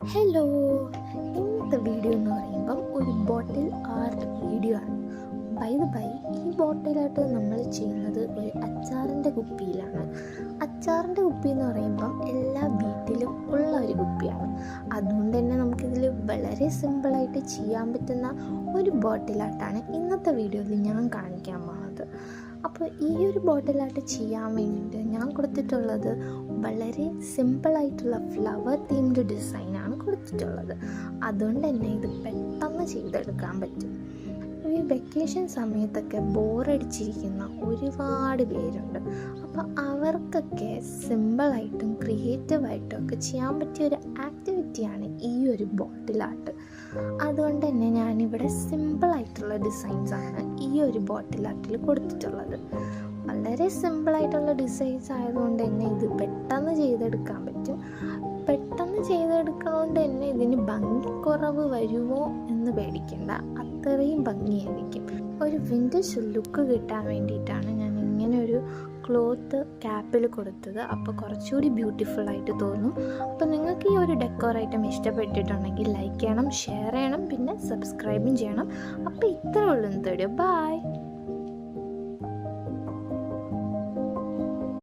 Hello, ഇന്നത്തെ video എന്ന് പറയുമ്പം ഒരു ബോട്ടിൽ ആർട്ട് വീഡിയോ ആണ്. ബൈ ഈ ബോട്ടിലായിട്ട് നമ്മൾ ചെയ്യുന്നത് ഒരു അച്ചാറിൻ്റെ കുപ്പിയിലാണ്. അച്ചാറിൻ്റെ കുപ്പി എന്ന് പറയുമ്പം എല്ലാ വീട്ടിലും ഉള്ള ഒരു കുപ്പിയാണ്. അതുകൊണ്ട് തന്നെ നമുക്കിതിൽ വളരെ സിമ്പിളായിട്ട് ചെയ്യാൻ പറ്റുന്ന ഒരു ബോട്ടിലായിട്ടാണ് ഇന്നത്തെ വീഡിയോയിൽ ഞാൻ കാണിക്കാൻ പോകുന്നത്. അപ്പോൾ ഈ ഒരു ബോട്ടിലായിട്ട് ചെയ്യാൻ വേണ്ടിയിട്ട് ഞാൻ കൊടുത്തിട്ടുള്ളത് വളരെ സിമ്പിളായിട്ടുള്ള ഫ്ലവർ തീംഡ് ഡിസൈനാണ് കൊടുത്തിട്ടുള്ളത്. അതുകൊണ്ട് തന്നെ ഇത് പെട്ടെന്ന് ചെയ്തെടുക്കാൻ പറ്റും. ഈ വെക്കേഷൻ സമയത്തൊക്കെ ബോറടിച്ചിരിക്കുന്ന ഒരുപാട് പേരുണ്ട്. അപ്പോൾ അവർക്കൊക്കെ സിമ്പിളായിട്ടും ക്രിയേറ്റീവായിട്ടും ഒക്കെ ചെയ്യാൻ പറ്റിയ ഒരു ആക്ടിവിറ്റിയാണ് ഈ ഒരു ബോട്ടിൽ ആർട്ട്. അതുകൊണ്ട് തന്നെ ഞാനിവിടെ സിമ്പിളായിട്ടുള്ള ഡിസൈൻസാണ് ഈ ഒരു ബോട്ടിൽ ആർട്ടിൽ കൊടുത്തിട്ടുള്ളത്. വളരെ സിമ്പിളായിട്ടുള്ള ഡിസൈൻസ് ആയതുകൊണ്ട് തന്നെ ഇത് പെട്ടെന്ന് ചെയ്തെടുക്കാൻ പറ്റും. പെട്ടെന്ന് ചെയ്തെടുക്കുന്നതുകൊണ്ട് തന്നെ ഇതിന് ഭംഗിക്കുറവ് വരുമോ എന്ന് പേടിക്കേണ്ട, അത്രയും ഭംഗിയായിരിക്കും. ഒരു വിൻറ്റേജ് ലുക്ക് കിട്ടാൻ വേണ്ടിയിട്ടാണ് ഞാൻ ഇങ്ങനെ ഒരു ക്ലോത്ത് ക്യാപ്പിൽ കൊടുത്തത്. അപ്പോൾ കുറച്ചുകൂടി ബ്യൂട്ടിഫുള്ളായിട്ട് തോന്നും. അപ്പോൾ നിങ്ങൾക്ക് ഈ ഒരു ഡെക്കോർ ഐറ്റം ഇഷ്ടപ്പെട്ടിട്ടുണ്ടെങ്കിൽ ലൈക്ക് ചെയ്യണം, ഷെയർ ചെയ്യണം, പിന്നെ സബ്സ്ക്രൈബും ചെയ്യണം. അപ്പോൾ ഇത്രേ ഉള്ളൂ ഇന്നത്തെ വീഡിയോ. ബൈ.